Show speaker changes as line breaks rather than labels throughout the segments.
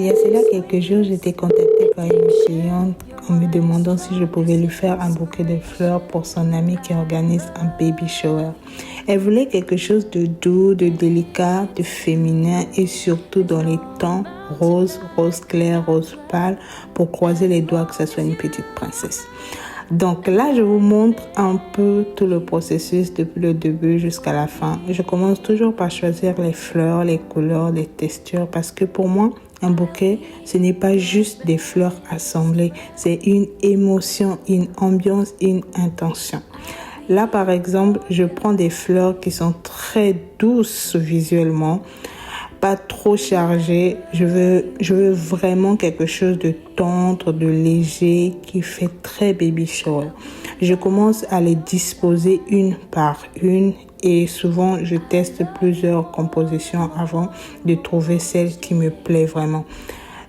Il y a cela quelques jours, j'étais contactée par une cliente en me demandant si je pouvais lui faire un bouquet de fleurs pour son amie qui organise un baby shower. Elle voulait quelque chose de doux, de délicat, de féminin et surtout dans les tons rose, rose clair, rose pâle pour croiser les doigts que ça soit une petite princesse. Donc là, je vous montre un peu tout le processus depuis le début jusqu'à la fin. Je commence toujours par choisir les fleurs, les couleurs, les textures parce que pour moi, un bouquet, ce n'est pas juste des fleurs assemblées, c'est une émotion, une ambiance, une intention. Là, par exemple, je prends des fleurs qui sont très douces visuellement, pas trop chargées. Je veux vraiment quelque chose de tendre, de léger, qui fait très baby shower. Je commence à les disposer une par une et souvent je teste plusieurs compositions avant de trouver celle qui me plaît vraiment.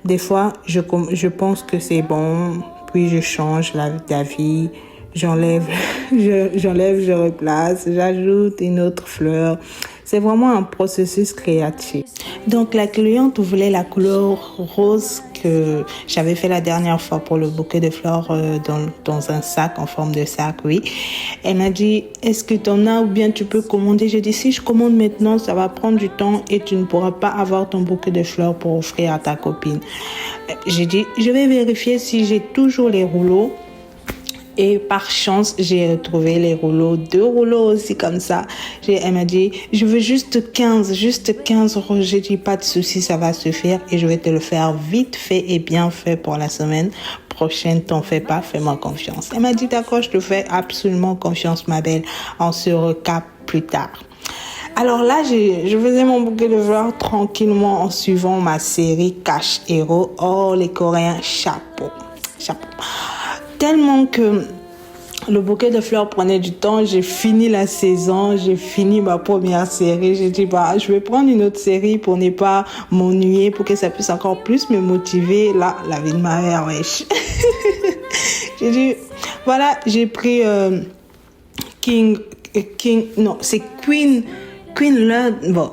Des fois, je pense que c'est bon, puis je change d'avis. J'enlève, je replace, j'ajoute une autre fleur. C'est vraiment un processus créatif. Donc, la cliente voulait la couleur rose que j'avais fait la dernière fois pour le bouquet de fleurs dans un sac, en forme de sac, oui. Elle m'a dit, est-ce que tu en as ou bien tu peux commander? J'ai dit, si je commande maintenant, ça va prendre du temps et tu ne pourras pas avoir ton bouquet de fleurs pour offrir à ta copine. J'ai dit, je vais vérifier si j'ai toujours les rouleaux. Et par chance, j'ai retrouvé les rouleaux, 2 rouleaux aussi comme ça. Elle m'a dit, je veux juste 15 euros. J'ai dit, pas de souci, ça va se faire et je vais te le faire vite fait et bien fait pour la semaine prochaine. T'en fais pas, fais-moi confiance. Elle m'a dit, d'accord, je te fais absolument confiance, ma belle. On se recapte plus tard. Alors là, je faisais mon bouquet de fleurs tranquillement en suivant ma série Cash Hero. Oh, les Coréens, chapeau. Tellement que le bouquet de fleurs prenait du temps, j'ai fini la saison, j'ai fini ma première série. J'ai dit, je vais prendre une autre série pour ne pas m'ennuyer, pour que ça puisse encore plus me motiver. Là, la vie de ma mère, wesh. J'ai dit, voilà, j'ai pris Queen Love. Bon,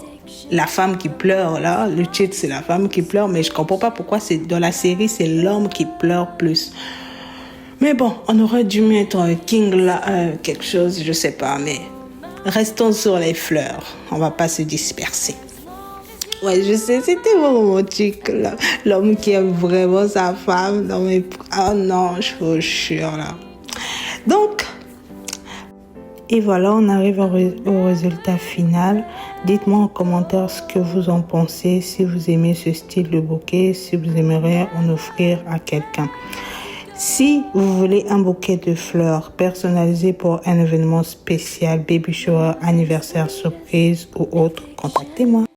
la femme qui pleure, là. Le titre, c'est la femme qui pleure, mais je comprends pas pourquoi dans la série, c'est l'homme qui pleure plus. Mais bon, on aurait dû mettre quelque chose, je sais pas, mais restons sur les fleurs. On va pas se disperser. Ouais, je sais, c'était romantique, là. L'homme qui aime vraiment sa femme. Non, mais, oh non, je vous jure, là. Donc, et voilà, on arrive au résultat final. Dites-moi en commentaire ce que vous en pensez, si vous aimez ce style de bouquet, si vous aimeriez en offrir à quelqu'un. Si vous voulez un bouquet de fleurs personnalisé pour un événement spécial, baby shower, anniversaire, surprise ou autre, contactez-moi.